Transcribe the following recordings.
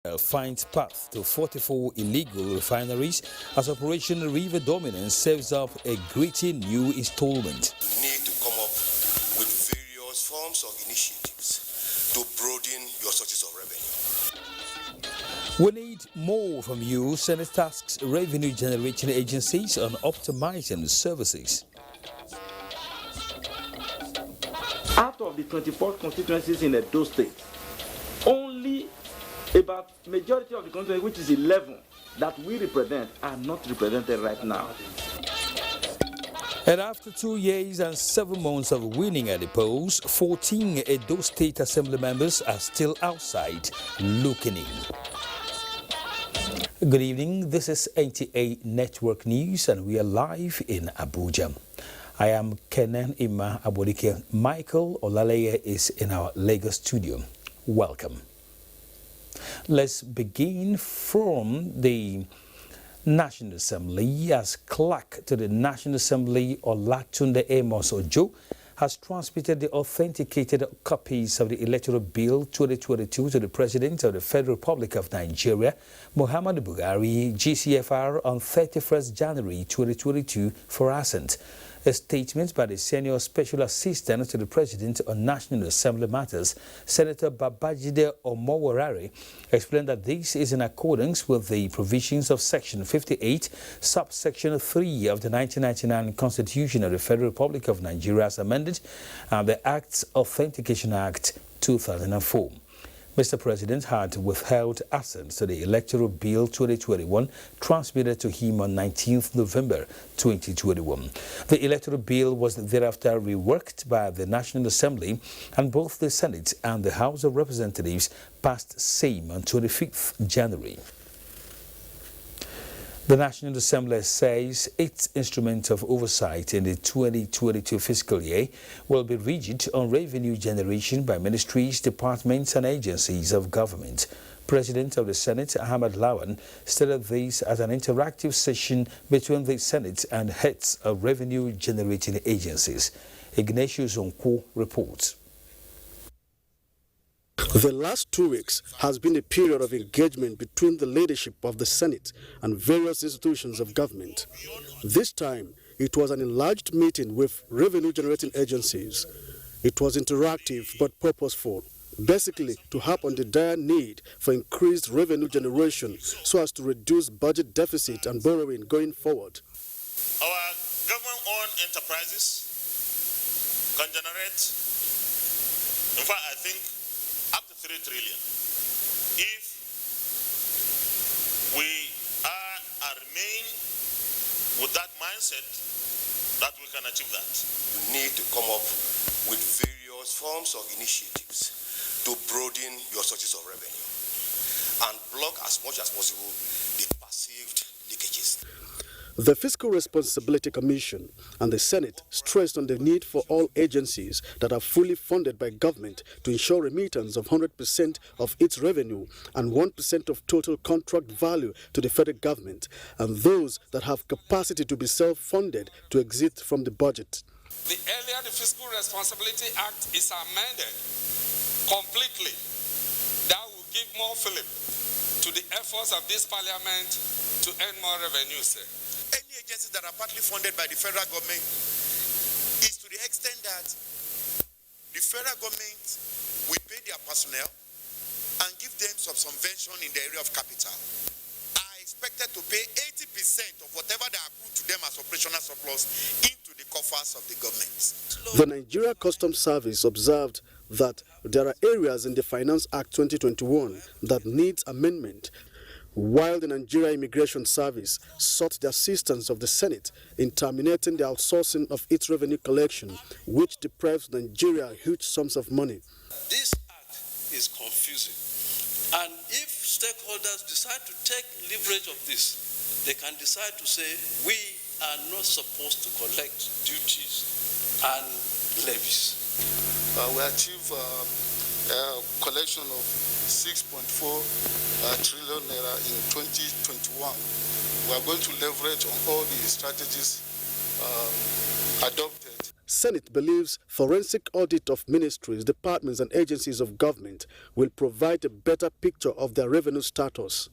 finds path to 44 illegal refineries as Operation River Dominance serves up a gritty new installment. We need to come up with various forms of initiatives to broaden your sources of revenue. We need more from you, Senate tasks revenue generating agencies on optimizing services. Out of the 24 constituencies in Edo State, only about majority of the constituencies, which is 11, that we represent, are not represented right now. And after 2 years and 7 months of winning at the polls, 14 Edo State Assembly members are still outside looking in. Good evening, this is NTA Network News and we are live in Abuja. I am Kenan Ima Abodike. Michael Olaleye is in our Lagos studio. Welcome. Let's begin from the National Assembly as clerk to the National Assembly Olatunde Amos Ojo has transmitted the authenticated copies of the Electoral Bill 2022 to the President of the Federal Republic of Nigeria, Muhammadu Buhari, GCFR, on 31st January 2022 for assent. A statement by the Senior Special Assistant to the President on National Assembly Matters, Senator Babajide Omoworare, explained that this is in accordance with the provisions of Section 58, subsection 3 of the 1999 Constitution of the Federal Republic of Nigeria as amended, and the Acts Authentication Act 2004. Mr. President had withheld assent to the Electoral Bill 2021 transmitted to him on 19th November 2021. The Electoral Bill was thereafter reworked by the National Assembly, and both the Senate and the House of Representatives passed same on 25th January. The National Assembly says its instrument of oversight in the 2022 fiscal year will be rigid on revenue generation by ministries, departments and agencies of government. President of the Senate, Ahmad Lawan, stated this at an interactive session between the Senate and heads of revenue-generating agencies. Ignatius Onko reports. The last 2 weeks has been a period of engagement between the leadership of the Senate and various institutions of government. This time, it was an enlarged meeting with revenue-generating agencies. It was interactive but purposeful, basically to harp on the dire need for increased revenue generation so as to reduce budget deficit and borrowing going forward. Our government-owned enterprises can generate, in fact, I think, up to 3 trillion. If we remain with that mindset, that we can achieve that. We need to come up with various forms of initiatives to broaden your sources of revenue and block as much as possible the perceived leakages. The Fiscal Responsibility Commission and the Senate stressed on the need for all agencies that are fully funded by government to ensure remittance of 100% of its revenue and 1% of total contract value to the federal government, and those that have capacity to be self-funded to exit from the budget. The earlier the Fiscal Responsibility Act is amended completely, that will give more fillip to the efforts of this parliament to earn more revenue, sir. Any agencies that are partly funded by the federal government is to the extent that the federal government will pay their personnel and give them some subvention in the area of capital. Are expected to pay 80% of whatever they accrue to them as operational surplus into the coffers of the government. The Nigeria Customs Service observed that there are areas in the Finance Act 2021 that needs amendment, while the Nigeria Immigration Service sought the assistance of the Senate in terminating the outsourcing of its revenue collection, which deprives Nigeria huge sums of money. This act is confusing, and if stakeholders decide to take leverage of this, they can decide to say, we are not supposed to collect duties and levies. We achieve a collection of 6.4 trillion naira in 2021. We are going to leverage on all the strategies adopted. Senate believes forensic audit of ministries, departments and agencies of government will provide a better picture of their revenue status.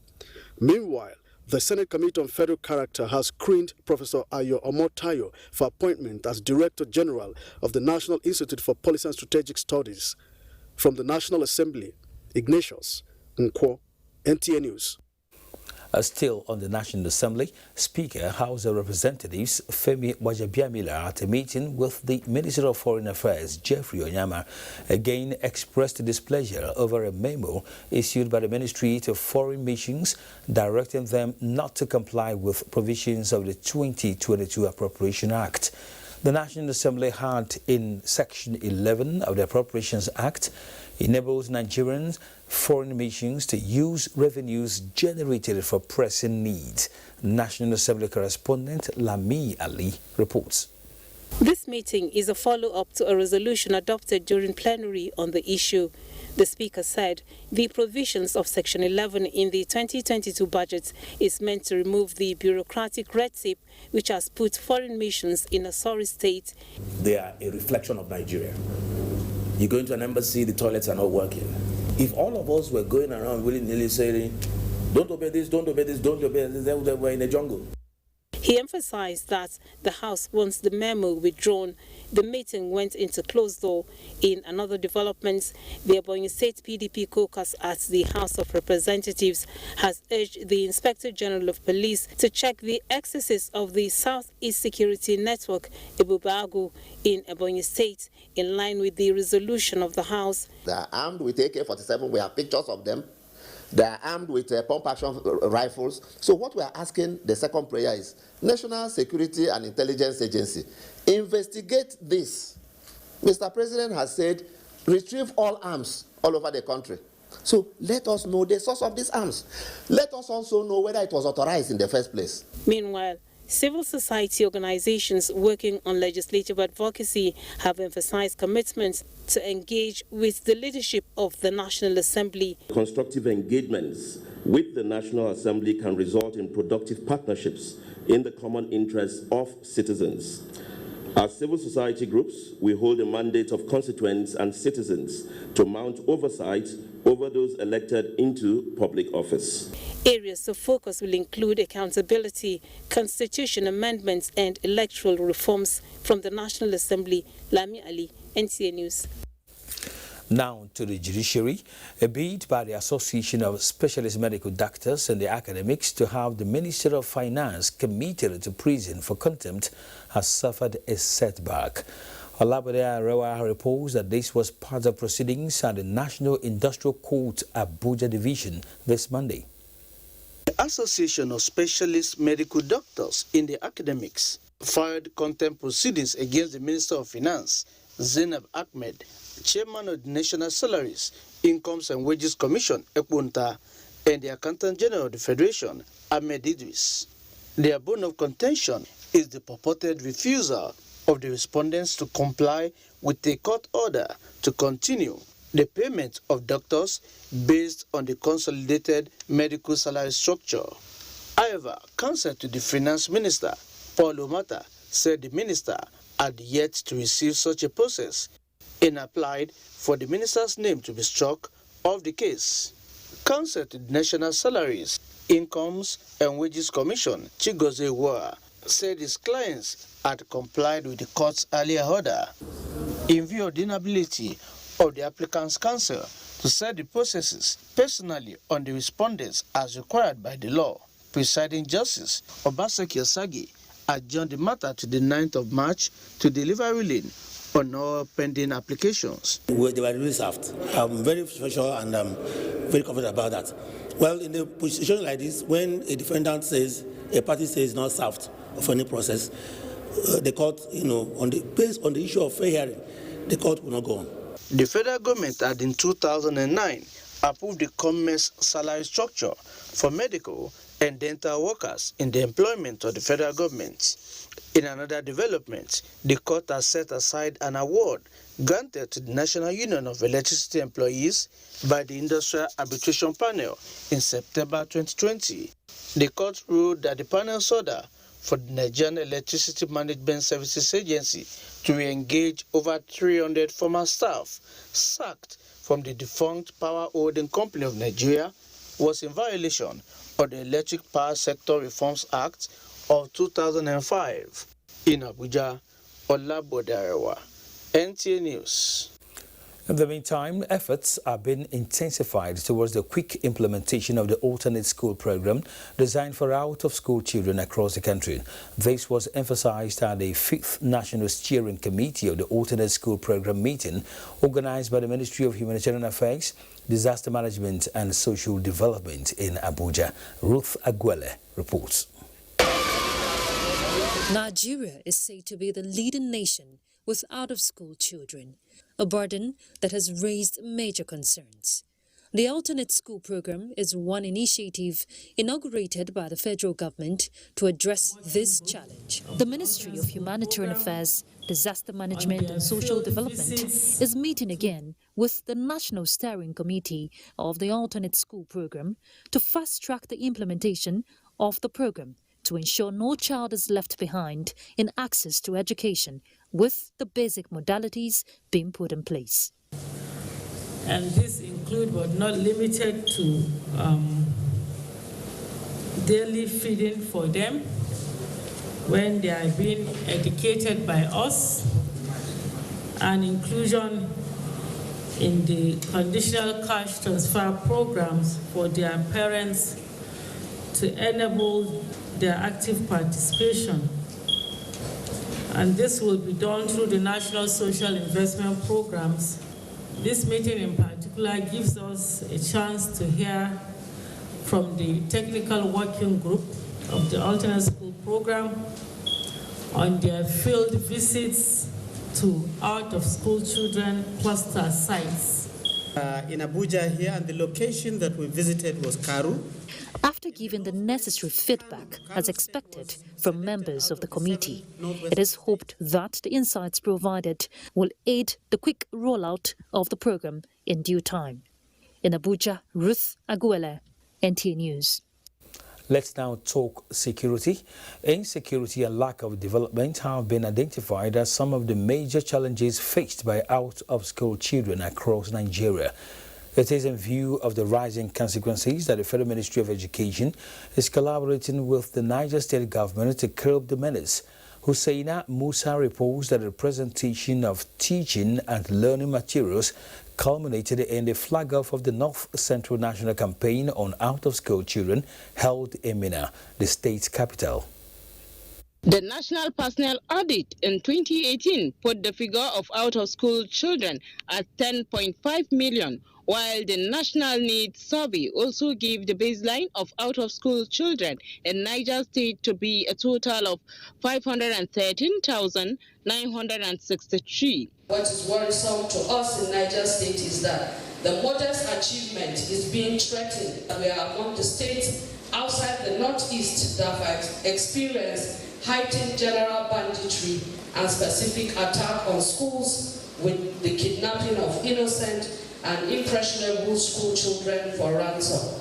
Meanwhile, the Senate Committee on Federal Character has screened Professor Ayo Omotayo for appointment as Director General of the National Institute for Policy and Strategic Studies. From the National Assembly, Ignatius Nkwo, NTA News. Still on the National Assembly, Speaker, House of Representatives Femi Wajabiamila, at a meeting with the Minister of Foreign Affairs, Jeffrey Onyama, again expressed displeasure over a memo issued by the Ministry to Foreign Missions directing them not to comply with provisions of the 2022 Appropriation Act. The National Assembly had, in Section 11 of the Appropriations Act, enables Nigerian foreign missions to use revenues generated for pressing needs. National Assembly correspondent Lami Ali reports. This meeting is a follow-up to a resolution adopted during plenary on the issue. The Speaker said the provisions of Section 11 in the 2022 budget is meant to remove the bureaucratic red tape which has put foreign missions in a sorry state. They are a reflection of Nigeria. You go into an embassy, the toilets are not working. If all of us were going around willy-nilly saying, don't obey this, don't obey this, don't obey this, then we're in a jungle. He emphasized that the House wants the memo withdrawn. The meeting went into closed door. In another development, the Ebonyi State PDP caucus at the House of Representatives has urged the Inspector General of Police to check the excesses of the Southeast Security Network, Abuja, in Ebonyi State, in line with the resolution of the House. They are armed with AK-47. We have pictures of them. They are armed with pump-action rifles. So what we are asking, the second prayer is, National Security and Intelligence Agency, investigate this. Mr. President has said, retrieve all arms all over the country. So let us know the source of these arms. Let us also know whether it was authorized in the first place. Meanwhile, civil society organizations working on legislative advocacy have emphasized commitment to engage with the leadership of the National Assembly. Constructive engagements with the National Assembly can result in productive partnerships in the common interests of citizens. As civil society groups, we hold a mandate of constituents and citizens to mount oversight over those elected into public office. Areas of focus will include accountability, constitution amendments, and electoral reforms. From the National Assembly, Lami Ali, NTA News. Now to the judiciary. A bid by the Association of Specialist Medical Doctors and the academics to have the Minister of Finance committed to prison for contempt has suffered a setback. Olabode Arewa reports that this was part of proceedings at the National Industrial Court Abuja Division this Monday. The Association of Specialist Medical Doctors in the academics filed contempt proceedings against the Minister of Finance, Zainab Ahmed, Chairman of the National Salaries, Incomes and Wages Commission, Ekunta, and the Accountant General of the Federation, Ahmed Idris. Their bone of contention is the purported refusal of the respondents to comply with a court order to continue the payment of doctors based on the consolidated medical salary structure. However, counsel to the Finance Minister, Paul Omata, said the minister had yet to receive such a process and applied for the minister's name to be struck off the case. Counsel to the National Salaries, Incomes and Wages Commission, Chigozie Wara, said his clients had complied with the court's earlier order. In view of the inability of the applicant's counsel to set the processes personally on the respondents as required by the law, Presiding Justice Obaseki Osagi adjourned the matter to the 9th of March to deliver ruling on all pending applications. They were really served. I'm very sure and I'm very confident about that. Well, in a position like this, when a defendant says, a party says not served of any process, the court, based on the issue of fair hearing, the court will not go on. The federal government had in 2009 approved the commerce salary structure for medical and dental workers in the employment of the federal government. In another development, the court has set aside an award granted to the National Union of Electricity Employees by the Industrial Arbitration Panel in September 2020. The court ruled that the panel's order for the Nigerian Electricity Management Services Agency to re-engage over 300 former staff sacked from the defunct Power Holding Company of Nigeria was in violation of the Electric Power Sector Reforms Act of 2005. In Abuja, Olabodarewa, NTA News. In the meantime, efforts are being intensified towards the quick implementation of the alternate school program designed for out-of-school children across the country. This was emphasized at the 5th National Steering Committee of the Alternate School Program meeting organized by the Ministry of Humanitarian Affairs, Disaster Management and Social Development in Abuja. Ruth Aguele reports. Nigeria is said to be the leading nation with out-of-school children, a burden that has raised major concerns. The alternate school program is one initiative inaugurated by the federal government to address this challenge. The Ministry of Humanitarian Affairs, Disaster Management and Social Development is meeting again with the National Steering Committee of the alternate school program to fast-track the implementation of the program to ensure no child is left behind in access to education, with the basic modalities being put in place. And this include but not limited to daily feeding for them when they are being educated by us, and inclusion in the conditional cash transfer programs for their parents to enable their active participation. And this will be done through the National Social Investment Programs. This meeting in particular gives us a chance to hear from the technical working group of the alternate school program on their field visits to out-of-school children cluster sites. In Abuja here, and the location that we visited was Karu. After giving the necessary feedback as expected from members of the committee, it is hoped that the insights provided will aid the quick rollout of the program in due time. In Abuja, Ruth Aguele, NTA News. Let's now talk security. Insecurity and lack of development have been identified as some of the major challenges faced by out-of-school children across Nigeria. It is in view of the rising consequences that the Federal Ministry of Education is collaborating with the Niger State government to curb the menace. Husseina Musa reports that the presentation of teaching and learning materials culminated in the flag-off of the North Central National Campaign on Out-of-School Children held in Minna, the state's capital. The National Personnel Audit in 2018 put the figure of out-of-school children at 10.5 million, while the National Needs Survey also gave the baseline of out-of-school children in Niger State to be a total of 513,963. What is worrisome to us in Niger State is that the modest achievement is being threatened. We are among the states outside the Northeast that have experienced heightened general banditry and specific attack on schools with the kidnapping of innocent and impressionable school children for ransom.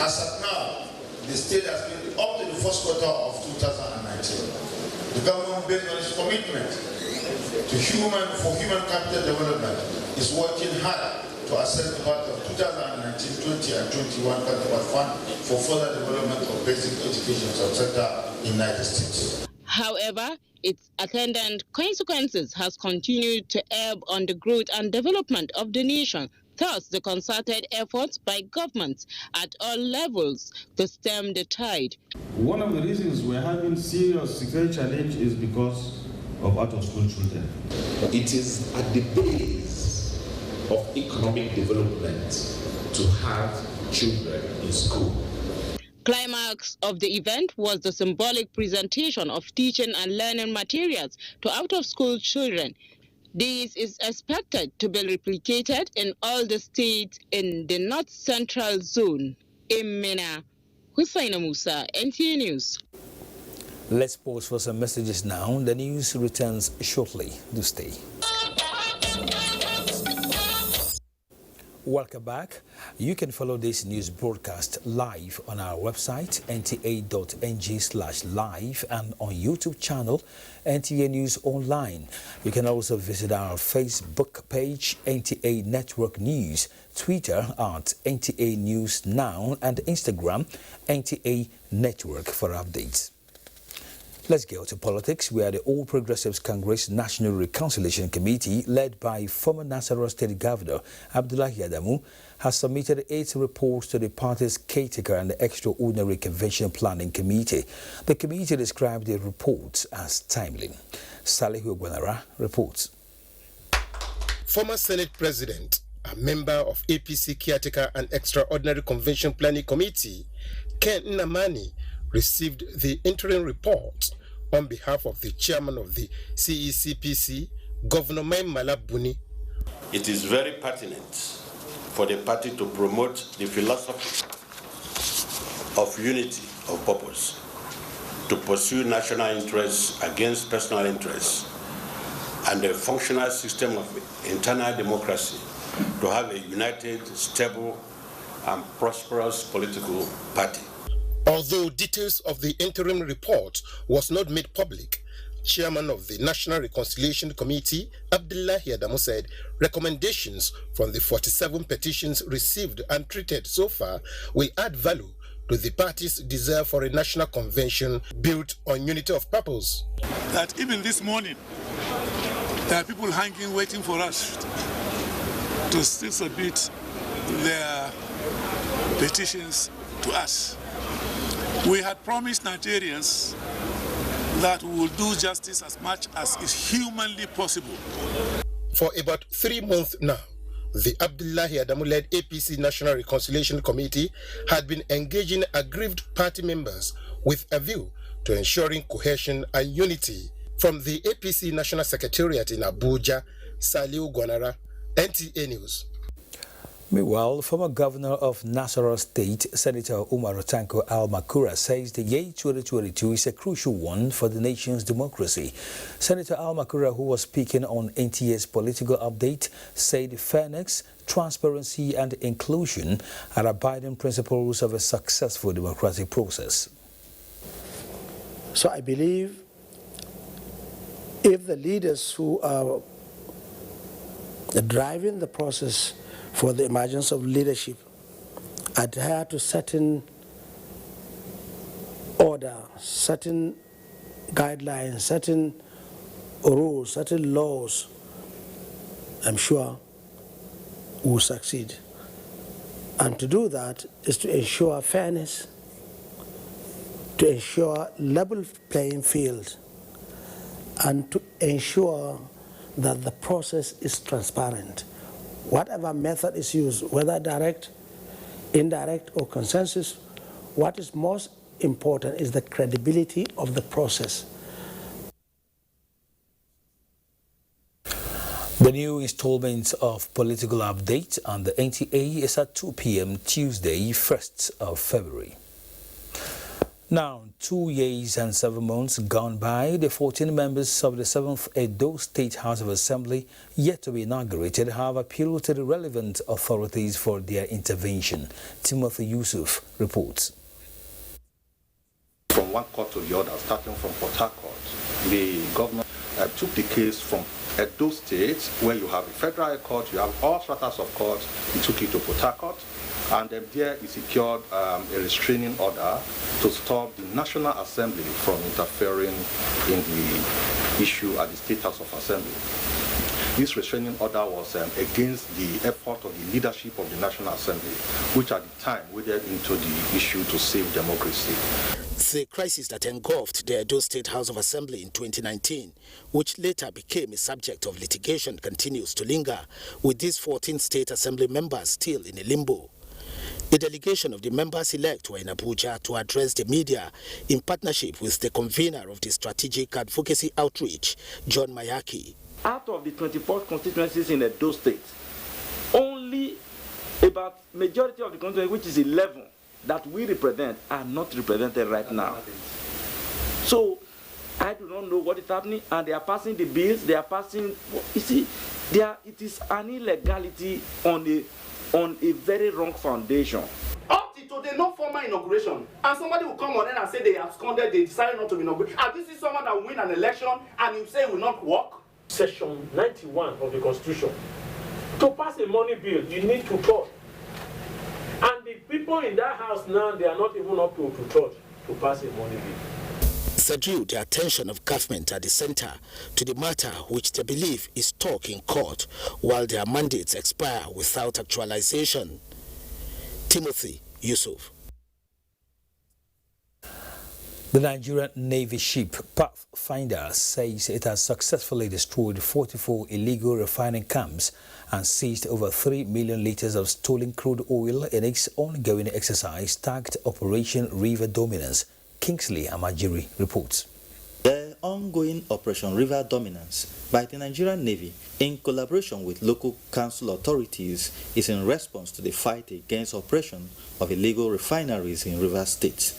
As of now, the state has been up to the first quarter of 2019. The government, based on its commitment to human capital development, is working hard to assess the part of 2019, 20 and 21 capital fund for further development of basic education subsector in United States. However, its attendant consequences has continued to ebb on the growth and development of the nation. Thus, the concerted efforts by governments at all levels to stem the tide. One of the reasons we're having serious security challenge is because of out-of-school children. It is at the base of economic development to have children in school. Climax of the event was the symbolic presentation of teaching and learning materials to out-of-school children. This is expected to be replicated in all the states in the North Central Zone. In Minna, Husseina Musa, NTA News. Let's pause for some messages now. The news returns shortly. Do stay. Welcome back. You can follow this news broadcast live on our website nta.ng/live and on YouTube channel NTA News Online. You can also visit our Facebook page NTA Network News, Twitter at NTA News Now and Instagram NTA Network for updates. Let's go to politics, where the All Progressives Congress National Reconciliation Committee, led by former Nasarawa State Governor Abdullahi Adamu, has submitted its reports to the party's caretaker and the Extraordinary Convention Planning Committee. The committee described the reports as timely. Salihu Gwanara reports. Former Senate President, a member of APC Caretaker and Extraordinary Convention Planning Committee, Ken Nnamani, received the interim report on behalf of the chairman of the CECPC, Governor Maimala Buni. It is very pertinent for the party to promote the philosophy of unity of purpose, to pursue national interests against personal interests, and a functional system of internal democracy, to have a united, stable, and prosperous political party. Although details of the interim report was not made public, Chairman of the National Reconciliation Committee, Abdullahi Adamu, said recommendations from the 47 petitions received and treated so far will add value to the party's desire for a national convention built on unity of purpose. That even this morning, there are people hanging, waiting for us to still submit their petitions to us. We had promised Nigerians that we will do justice as much as is humanly possible. For about 3 months now, the Abdullahi Adamu-led APC National Reconciliation Committee had been engaging aggrieved party members with a view to ensuring cohesion and unity. From the APC National Secretariat in Abuja, Saliu Gwanara, NTA News. Meanwhile, former governor of Nasarawa State, Senator Umar Otanko Al-Makura, says the year 2022 is a crucial one for the nation's democracy. Senator Al-Makura, who was speaking on NTA's political update, said fairness, transparency and inclusion are abiding principles of a successful democratic process. So I believe if the leaders who are driving the process for the emergence of leadership adhere to certain order, certain guidelines, certain rules, certain laws, I'm sure will succeed. And to do that is to ensure fairness, to ensure level playing field, and to ensure that the process is transparent. Whatever method is used, whether direct, indirect, or consensus, what is most important is the credibility of the process. The new installment of Political Update on the NTA is at 2 p.m. Tuesday, 1st of February. Now, 2 years and 7 months gone by, the 14 members of the 7th Edo State House of Assembly, yet to be inaugurated, have appealed to the relevant authorities for their intervention. Timothy Yusuf reports. From one court to the other, starting from Port Harcourt, the governor took the case from Edo State, where you have a federal court, you have all stratas of courts, he took it to Port Harcourt. And there he secured a restraining order to stop the National Assembly from interfering in the issue at the State House of Assembly. This restraining order was against the effort of the leadership of the National Assembly, which at the time waded into the issue to save democracy. The crisis that engulfed the Edo State House of Assembly in 2019, which later became a subject of litigation, continues to linger, with these 14 State Assembly members still in a limbo. A delegation of the members-elect were in Abuja to address the media in partnership with the convener of the Strategic Advocacy Outreach, John Mayaki. Out of the 24 constituencies in Edo State, only about majority of the constituencies, which is 11, that we represent, are not represented right now. So I do not know what is happening, and they are passing the bills, they are passing, you see, it is an illegality on a on a very wrong foundation. Up to today, no formal inauguration, and somebody will come on and say they absconded, they decided not to inaugurate. And this is someone that will win an election and you say will not work? Section 91 of the Constitution. To pass a money bill, you need 2/3. And the people in that house now, they are not even up to 2/3 to pass a money bill. They drew the attention of government at the center to the matter which they believe is stuck in court while their mandates expire without actualization. Timothy Yusuf. The Nigerian Navy ship Pathfinder says it has successfully destroyed 44 illegal refining camps and seized over 3 million liters of stolen crude oil in its ongoing exercise tagged Operation River Dominance. Kingsley Amajiri reports. The ongoing Operation River Dominance by the Nigerian Navy in collaboration with local council authorities is in response to the fight against operation of illegal refineries in Rivers State.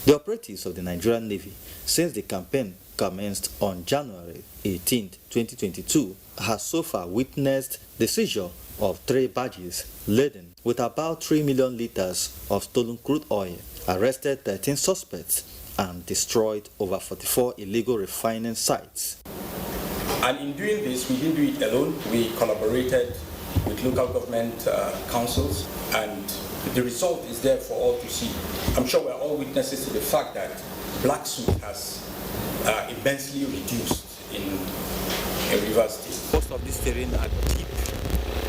The operatives of the Nigerian Navy, since the campaign commenced on January 18, 2022, has so far witnessed the seizure of 3 barges laden with about 3 million liters of stolen crude oil, arrested 13 suspects, and destroyed over 44 illegal refining sites. And in doing this, we didn't do it alone. We collaborated with local government councils, and the result is there for all to see. I'm sure we're all witnesses to the fact that black soot has immensely reduced in Rivers State. Most of this terrain are deep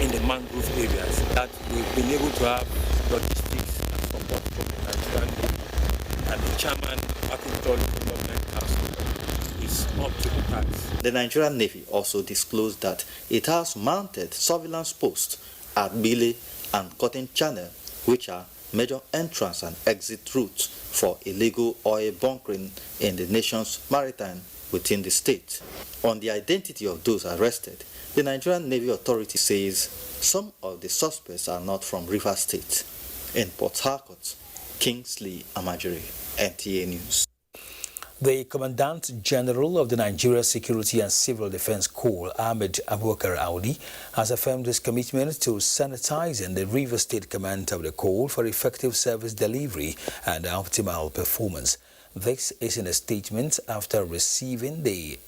in the mangrove areas that we've been able to have logistics and support from the Nigerian Navy, and the chairman Agricultural Development Council is up to the task. The Nigerian Navy also disclosed that it has mounted surveillance posts at Bile and Cotton Channel, which are major entrance and exit routes for illegal oil bunkering in the nation's maritime within the state. On the identity of those arrested, the Nigerian Navy Authority says some of the suspects are not from Rivers State. In Port Harcourt, Kingsley Amajiri, NTA News. The Commandant General of the Nigeria Security and Civil Defense Corps, Ahmed Abubakar Audi, has affirmed his commitment to sanitizing the Rivers State Command of the Corps for effective service delivery and optimal performance. This is in a statement after receiving the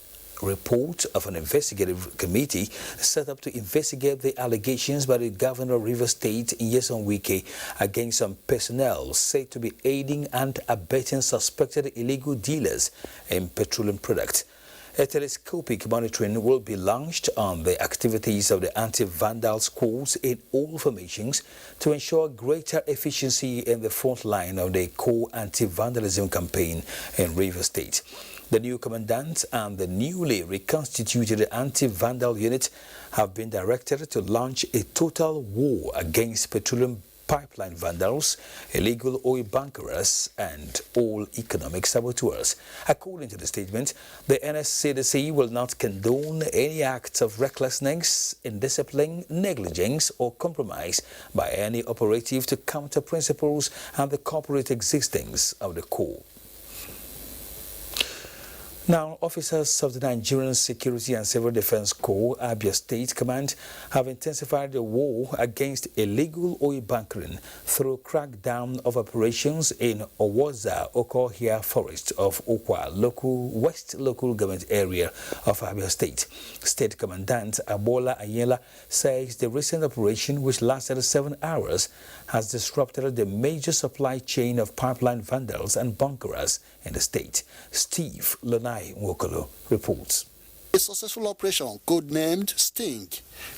report of an investigative committee set up to investigate the allegations by the governor of Rivers State, Nyesom Wike, against some personnel said to be aiding and abetting suspected illegal dealers in petroleum products. A telescopic monitoring will be launched on the activities of the anti-vandal squads in all formations to ensure greater efficiency in the front line of the core anti-vandalism campaign in Rivers State. The new commandant and the newly reconstituted anti-vandal unit have been directed to launch a total war against petroleum pipeline vandals, illegal oil bunkerers, and all economic saboteurs. According to the statement, the NSCDC will not condone any acts of recklessness, indiscipline, negligence, or compromise by any operative to counter principles and the corporate existence of the Corps. Now, officers of the Nigerian Security and Civil Defense Corps, Abuja State Command, have intensified the war against illegal oil bunkering through crackdown of operations in Owaza, Okohia Forest of Okwa, West Local Government Area of Abuja State. State Commandant Abola Ayela says the recent operation, which lasted 7 hours, has disrupted the major supply chain of pipeline vandals and bunkerers in the state. Steve Lonai Nwokolo reports. A successful operation codenamed Sting,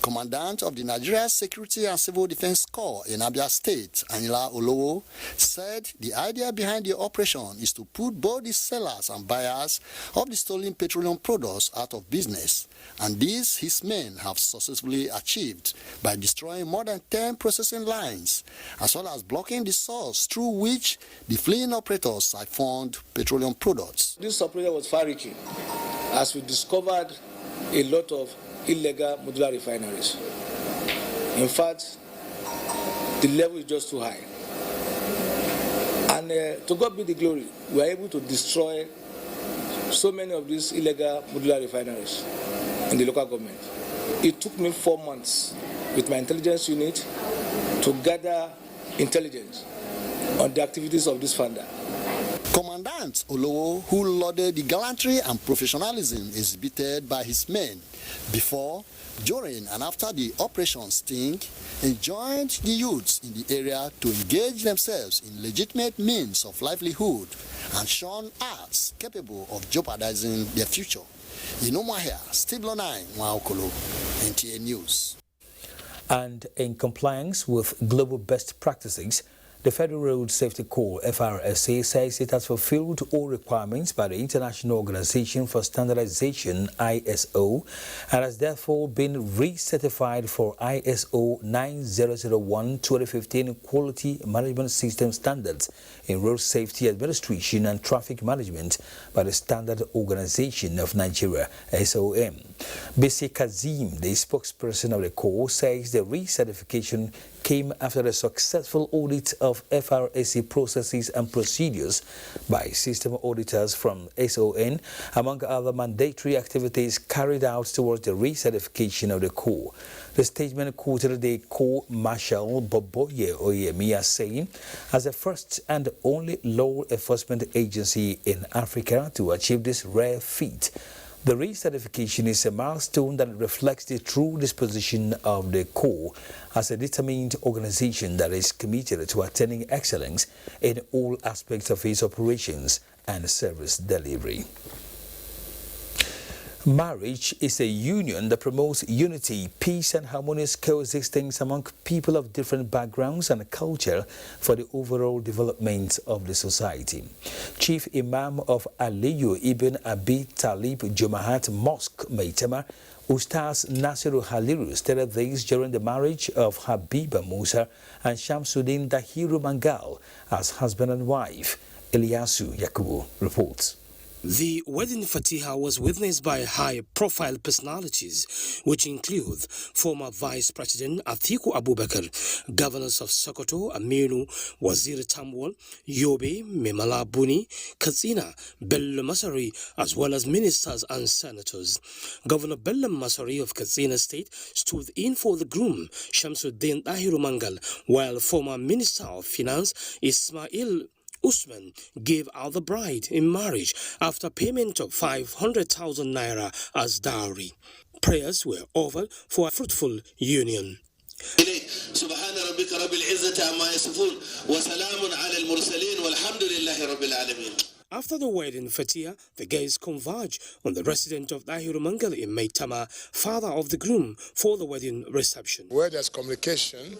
Commandant of the Nigeria Security and Civil Defense Corps in Abia State, Anila Olowo, said the idea behind the operation is to put both the sellers and buyers of the stolen petroleum products out of business, and this his men have successfully achieved by destroying more than 10 processing lines, as well as blocking the source through which the fleeing operators siphoned petroleum products. This operation was far-reaching, as we discovered a lot of illegal modular refineries. In fact, the level is just too high. And to God be the glory, we are able to destroy so many of these illegal modular refineries in the local government. It took me 4 months with my intelligence unit to gather intelligence on the activities of this funder. Commandant Olowo, who lauded the gallantry and professionalism exhibited by his men before, during and after the Operation Sting, enjoined the youths in the area to engage themselves in legitimate means of livelihood and shun acts capable of jeopardizing their future. Inomahia, Stiblo 9, Waokolo, NTA News. And in compliance with global best practices, the Federal Road Safety Corps, FRSA, says it has fulfilled all requirements by the International Organization for Standardization, ISO, and has therefore been recertified for ISO 9001-2015 Quality Management System Standards in Road Safety Administration and Traffic Management by the Standard Organization of Nigeria, SOM. Bisi Kazim, the spokesperson of the Corps, says the recertification came after the successful audit of FRSA processes and procedures by system auditors from SON, among other mandatory activities carried out towards the recertification of the Corps. The statement quoted the Corps Marshal Boboye Oyemi as saying, as the first and only law enforcement agency in Africa to achieve this rare feat, the recertification is a milestone that reflects the true disposition of the Corps as a determined organization that is committed to attaining excellence in all aspects of its operations and service delivery. Marriage is a union that promotes unity, peace and harmonious coexistence among people of different backgrounds and culture for the overall development of the society. Chief Imam of Aliyu Ibn Abi Talib Jumahat Mosque, Maitama, Ustaz Nasiru Haliru, stated this during the marriage of Habiba Musa and Shamsuddin Dahiru Mangal as husband and wife. Eliasu Yakubu reports. The wedding Fatiha was witnessed by high-profile personalities, which include former Vice President Atiku Abubakar, governors of Sokoto, Aminu, Wazir Tamwal, Yobe, Memala Buni, Katsina, Bello Masari, as well as ministers and senators. Governor Bello Masari of Katsina State stood in for the groom, Shamsuddin Dahiru Mangal, while former Minister of Finance Ismail Usman gave out the bride in marriage after payment of 500,000 naira as dowry. Prayers were offered for a fruitful union. After the wedding Fatiha, the guests converged on the resident of Dahiru Mangal in Maitama, father of the groom, for the wedding reception. Where there's communication,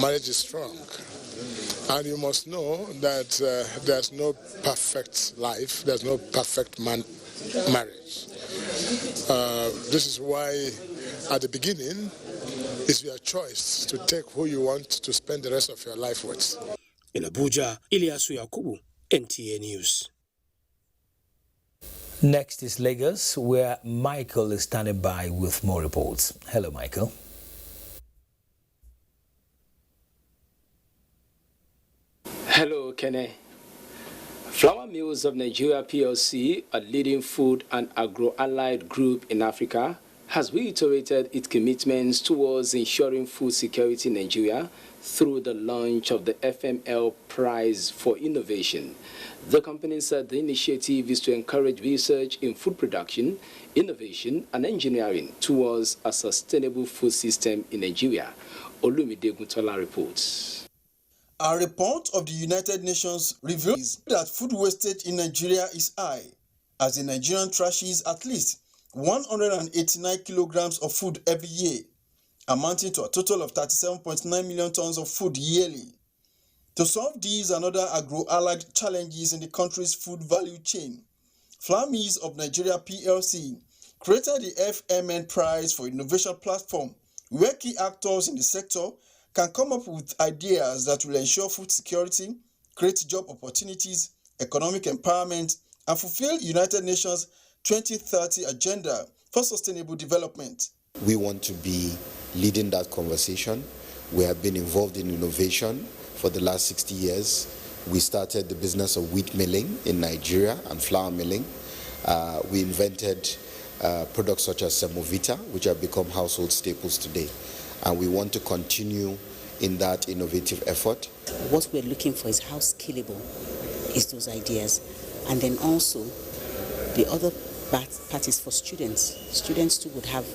marriage is strong. And you must know that there's no perfect life, there's no perfect marriage. This is why, at the beginning, it's your choice to take who you want to spend the rest of your life with. In Abuja, Ilyasu Yakubu, NTA News. Next is Lagos, where Michael is standing by with more reports. Hello, Michael. Hello, Kene. Flour Mills of Nigeria PLC, a leading food and agro-allied group in Africa, has reiterated its commitments towards ensuring food security in Nigeria through the launch of the FML Prize for Innovation. The company said the initiative is to encourage research in food production, innovation, and engineering towards a sustainable food system in Nigeria. Olumide Gutola reports. A report of the United Nations reveals that food wastage in Nigeria is high, as the Nigerian trashes at least 189 kilograms of food every year, amounting to a total of 37.9 million tons of food yearly. To solve these and other agro-allied challenges in the country's food value chain, Flour Mills of Nigeria PLC created the FMN Prize for Innovation platform, where key actors in the sector can come up with ideas that will ensure food security, create job opportunities, economic empowerment, and fulfill United Nations 2030 Agenda for Sustainable Development. We want to be leading that conversation. We have been involved in innovation for the last 60 years. We started the business of wheat milling in Nigeria and flour milling. We invented products such as Semovita, which have become household staples today. And we want to continue in that innovative effort. What we're looking for is how scalable is those ideas, and then also the other part is for students. Students too would have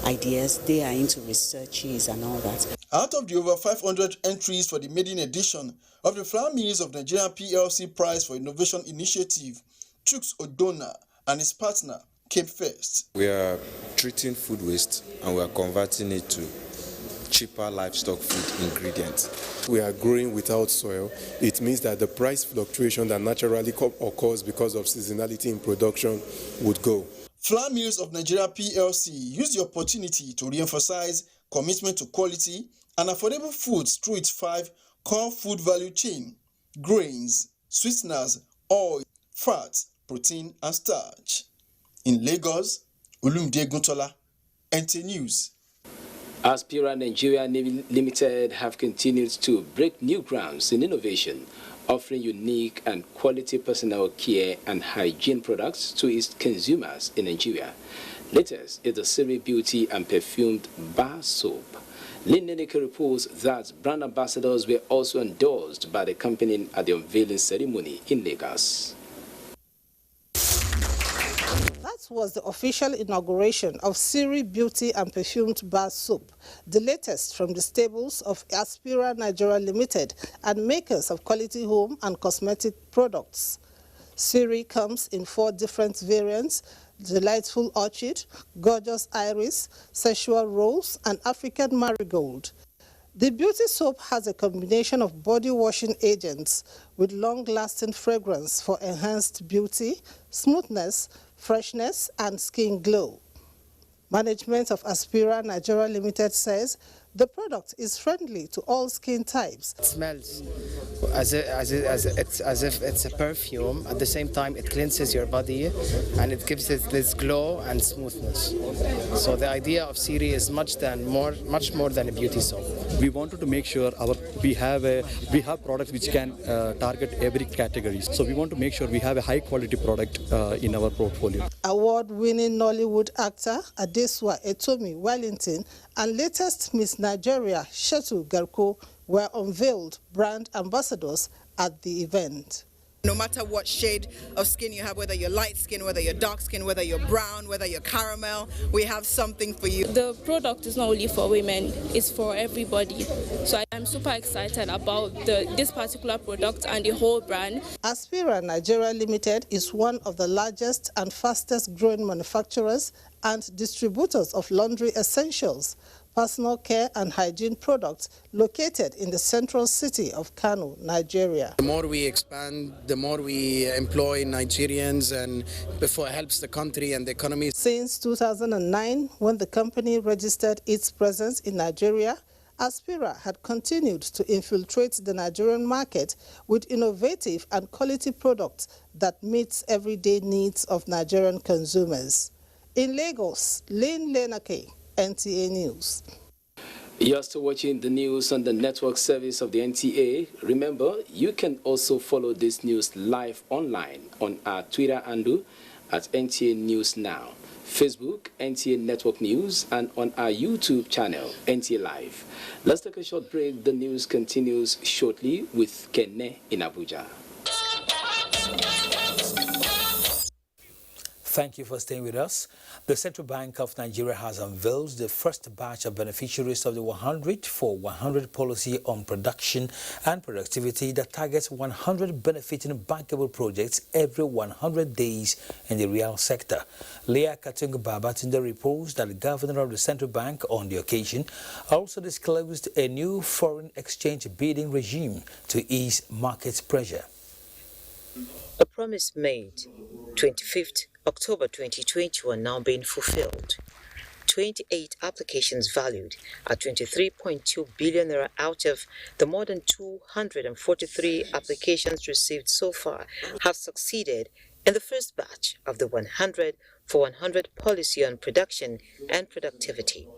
ideas. They are into researches and all that. Out of the over 500 entries for the maiden edition of the Flour Mills of Nigeria PLC Prize for Innovation Initiative, Chuks Odona and his partner came first. We are treating food waste and we are converting it to cheaper livestock feed ingredients. We are growing without soil. It means that the price fluctuation that naturally occurs because of seasonality in production would go. Flour Mills of Nigeria PLC used the opportunity to re-emphasize commitment to quality and affordable foods through its 5 core food value chain: grains, sweeteners, oil, fats, protein and starch. In Lagos, Olumide Guntola, NT News. Aspira Nigeria Limited have continued to break new grounds in innovation, offering unique and quality personal care and hygiene products to its consumers in Nigeria. Latest is the Siri Beauty and Perfumed Bar Soap. Lynn Neneke reports that brand ambassadors were also endorsed by the company at the unveiling ceremony in Lagos. That was the official inauguration of Siri Beauty and Perfumed Bar Soap, the latest from the stables of Aspira Nigeria Limited and makers of quality home and cosmetic products. Siri comes in 4 different variants: Delightful Orchid, Gorgeous Iris, Sensual Rose, and African Marigold. The beauty soap has a combination of body washing agents with long-lasting fragrance for enhanced beauty, smoothness, freshness, and skin glow. Management of Aspira Nigeria Limited says the product is friendly to all skin types. It smells as if it's a perfume. At the same time, it cleanses your body and it gives it this glow and smoothness. So the idea of Siri is much more than a beauty soap. We wanted to make sure we have products which can target every category. So we want to make sure we have a high quality product in our portfolio. Award-winning Nollywood actor Adesua Etomi Wellington and latest Miss Nigeria Shetu Garko were unveiled brand ambassadors at the event. No matter what shade of skin you have, whether you're light skin, whether you're dark skin, whether you're brown, whether you're caramel, we have something for you. The product is not only for women, it's for everybody. So I'm super excited about this particular product and the whole brand. Aspira Nigeria Limited is one of the largest and fastest growing manufacturers and distributors of laundry essentials, personal care and hygiene products located in the central city of Kano, Nigeria. The more we expand, the more we employ Nigerians, and before it helps the country and the economy. Since 2009, when the company registered its presence in Nigeria, Aspira had continued to infiltrate the Nigerian market with innovative and quality products that meets everyday needs of Nigerian consumers. In Lagos, Lynn Neneke, NTA News. You're still watching the news on the network service of the NTA. Remember, you can also follow this news live online on our Twitter handle at NTA News Now, Facebook, NTA Network News, and on our YouTube channel, NTA Live. Let's take a short break. The news continues shortly with Kene in Abuja. Thank you for staying with us. The Central Bank of Nigeria has unveiled the first batch of beneficiaries of the 100 for 100 policy on production and productivity that targets 100 benefiting bankable projects every 100 days in the real sector. Leah Katungu Babatunde reports that the governor of the Central Bank on the occasion also disclosed a new foreign exchange bidding regime to ease market pressure. A promise made 25th October 2021 now being fulfilled. 28 applications valued at 23.2 billion naira out of the more than 243 applications received so far have succeeded in the first batch of the 100 for 100 policy on production and productivity.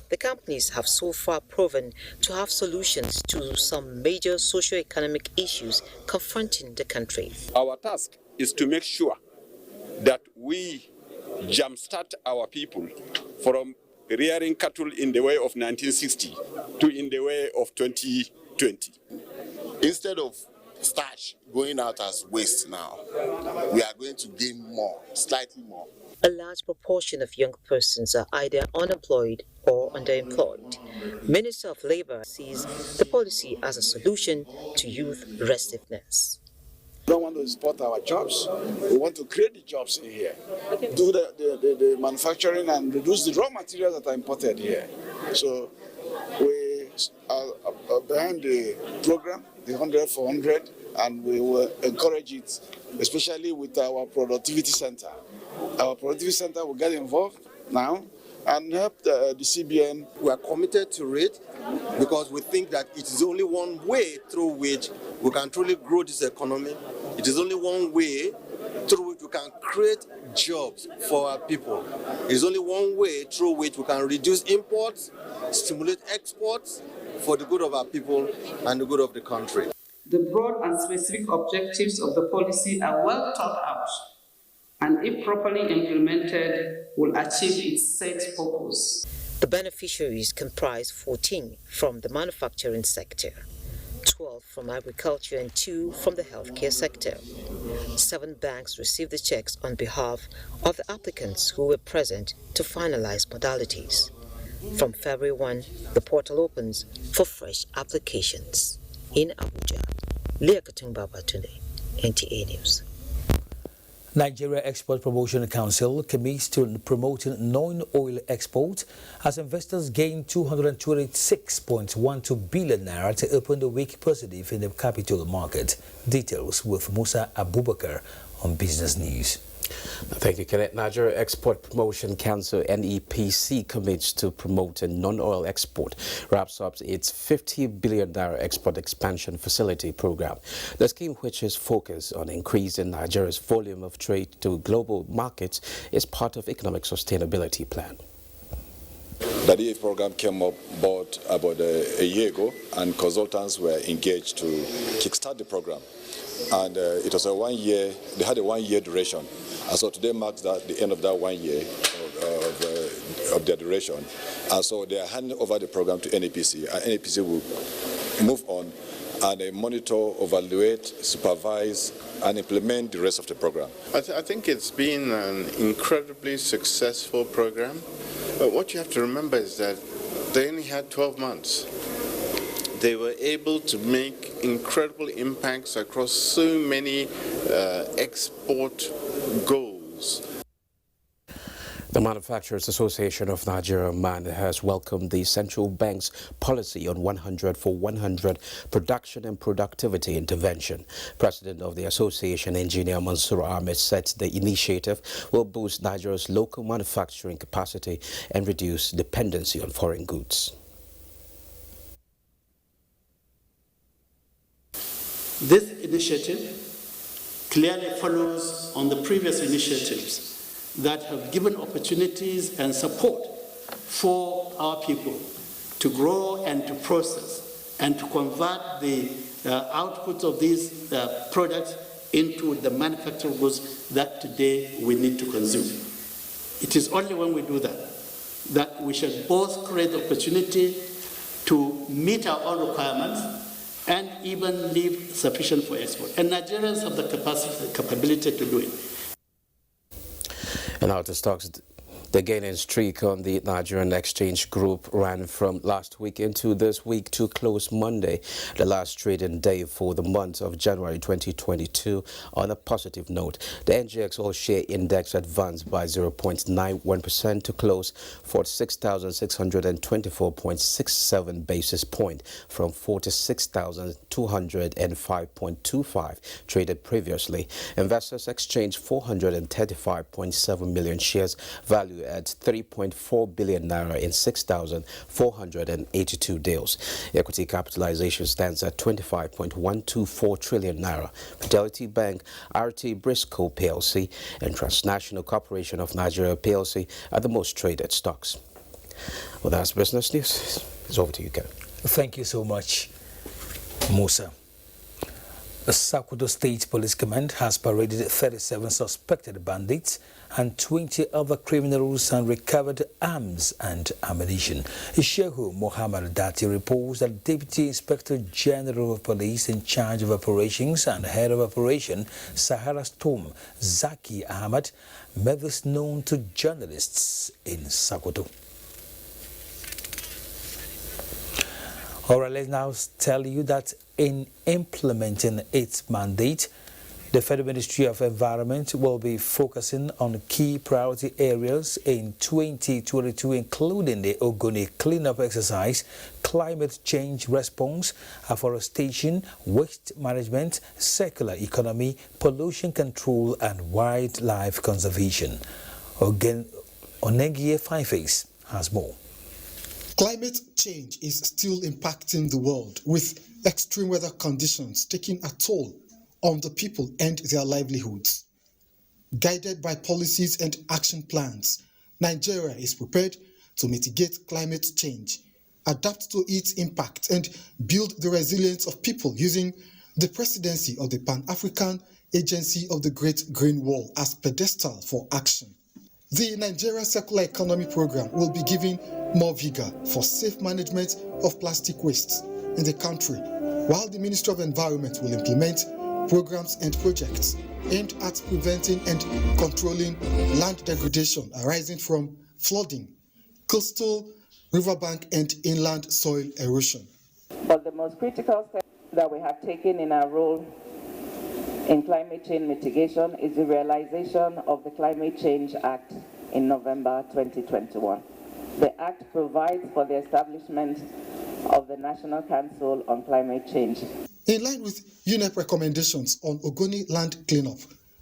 The companies have so far proven to have solutions to some major socio-economic issues confronting the country. Our task is to make sure that we jumpstart our people from rearing cattle in the way of 1960 to in the way of 2020. Instead of starch going out as waste now, we are going to gain more, slightly more. A large proportion of young persons are either unemployed or underemployed. Minister of Labour sees the policy as a solution to youth restiveness. We don't want to export our jobs. We want to create the jobs in here, do the manufacturing and reduce the raw materials that are imported here. So we are behind the program, the 100 for 100, and we will encourage it, especially with our productivity center. Our productivity center will get involved now and help the CBN. We are committed to it because we think that it is only one way through which we can truly grow this economy. It is only one way through which we can create jobs for our people. It is only one way through which we can reduce imports, stimulate exports for the good of our people and the good of the country. The broad and specific objectives of the policy are well thought out, and if properly implemented, will achieve its set purpose. The beneficiaries comprise 14 from the manufacturing sector, 12 from agriculture and 2 from the healthcare sector. 7 banks received the checks on behalf of the applicants who were present to finalize modalities. From February 1, the portal opens for fresh applications. In Abuja, Leah Katumba-Batunde, NTA News. Nigeria Export Promotion Council commits to promoting non-oil export as investors gain 226.12 billion naira to open the week positive in the capital market. Details with Musa Abubakar on Business News. Thank you, Kenneth. Nigeria Export Promotion Council, NEPC, commits to promoting non-oil export, wraps up its 50 billion naira export expansion facility program. The scheme, which is focused on increasing Nigeria's volume of trade to global markets, is part of economic sustainability plan. The DF program came up about a year ago, and consultants were engaged to kickstart the program. And it was a 1 year, they had a 1 year duration. And so today marks the end of that 1 year of their duration. And so they are handing over the program to NEPC, and NEPC will move on and monitor, evaluate, supervise, and implement the rest of the program. I think it's been an incredibly successful program. But what you have to remember is that they only had 12 months. They were able to make incredible impacts across so many export goals. The Manufacturers Association of Nigeria, MAN, has welcomed the central bank's policy on 100 for 100 production and productivity intervention. President of the association, Engineer Mansour Ahmed, said the initiative will boost Nigeria's local manufacturing capacity and reduce dependency on foreign goods. This initiative clearly follows on the previous initiatives that have given opportunities and support for our people to grow and to process and to convert the outputs of these products into the manufactured goods that today we need to consume. It is only when we do that we shall both create the opportunity to meet our own requirements and even leave sufficient for export. And Nigerians have the capability to do it. And out of stocks, the gaining streak on the Nigerian Exchange Group ran from last week into this week to close Monday, the last trading day for the month of January 2022. On a positive note, the NGX All-Share Index advanced by 0.91% to close 46,624.67 basis point from 46,205.25 traded previously. Investors exchanged 435.7 million shares valued at 3.4 billion naira in 6,482 deals. Equity capitalization stands at 25.124 trillion naira. Fidelity Bank, RT Briscoe PLC, and Transnational Corporation of Nigeria PLC are the most traded stocks. Well, that's business news. It's over to you, Kevin. Thank you so much, Musa. The Sokoto State Police Command has paraded 37 suspected bandits and 20 other criminals and recovered arms and ammunition. Shehu Mohammed Dati reports that Deputy Inspector General of Police in charge of operations and head of operation Sahara Storm, Zaki Ahmad, made this known to journalists in Sokoto. All right, let's now tell you that in implementing its mandate, the Federal Ministry of Environment will be focusing on key priority areas in 2022, including the Ogoni cleanup exercise, climate change response, afforestation, waste management, circular economy, pollution control, and wildlife conservation. Onengie Fiveface has more. Climate change is still impacting the world, with extreme weather conditions taking a toll on the people and their livelihoods. Guided by policies and action plans, Nigeria is prepared to mitigate climate change, adapt to its impact, and build the resilience of people using the presidency of the Pan-African Agency of the Great Green Wall as pedestal for action. The Nigeria Circular Economy Program will be giving more vigor for safe management of plastic waste in the country, while the Ministry of Environment will implement programs and projects aimed at preventing and controlling land degradation arising from flooding, coastal, riverbank, and inland soil erosion. But the most critical step that we have taken in our role in climate change mitigation is the realization of the Climate Change Act in November 2021. The Act provides for the establishment of the National Council on Climate Change. In line with UNEP recommendations on Ogoni land cleanup,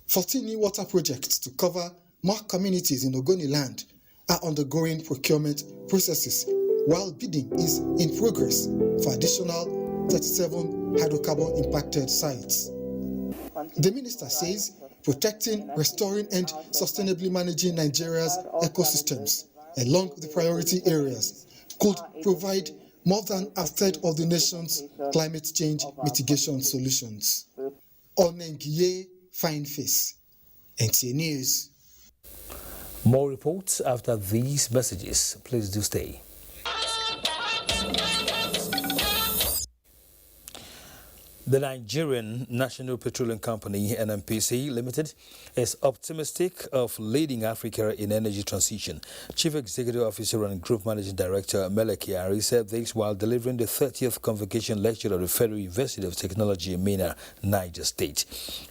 14 new water projects to cover more communities in Ogoni land are undergoing procurement processes, while bidding is in progress for additional 37 hydrocarbon impacted sites. The minister says protecting, restoring, and sustainably managing Nigeria's ecosystems along the priority areas could provide more than a third of the nation's climate change mitigation solutions. Onengie Fineface, NTA News. More reports after these messages. Please do stay. The Nigerian National Petroleum Company, NNPC Limited, is optimistic of leading Africa in energy transition. Chief Executive Officer and Group Managing Director Mele Kyari said this while delivering the 30th Convocation Lecture of the Federal University of Technology in Minna, Niger State.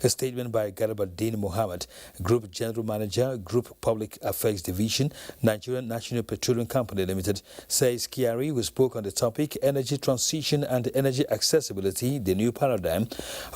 A statement by Garabaddin Mohammed, Group General Manager, Group Public Affairs Division, Nigerian National Petroleum Company Limited, says Kyari, who spoke on the topic Energy Transition and Energy Accessibility, the new paradigm,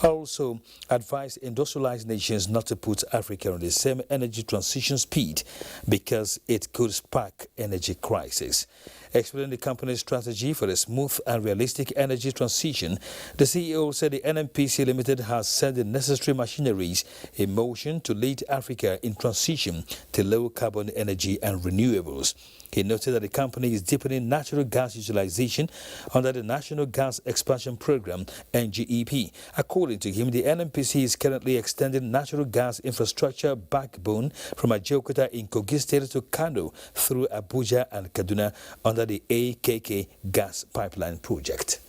also advised industrialized nations not to put Africa on the same energy transition speed because it could spark energy crisis. Explaining the company's strategy for a smooth and realistic energy transition, the CEO said the NNPC Limited has set the necessary machineries in motion to lead Africa in transition to low-carbon energy and renewables. He noted that the company is deepening natural gas utilization under the National Gas Expansion Program, NGEP. According to him, the NNPC is currently extending natural gas infrastructure backbone from Ajaokuta in Kogi State to Kano through Abuja and Kaduna under the AKK gas pipeline project.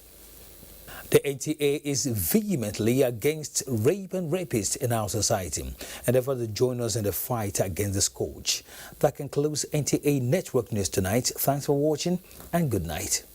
The NTA is vehemently against rape and rapists in our society and therefore to join us in the fight against the scourge. That concludes NTA Network News tonight. Thanks for watching and good night.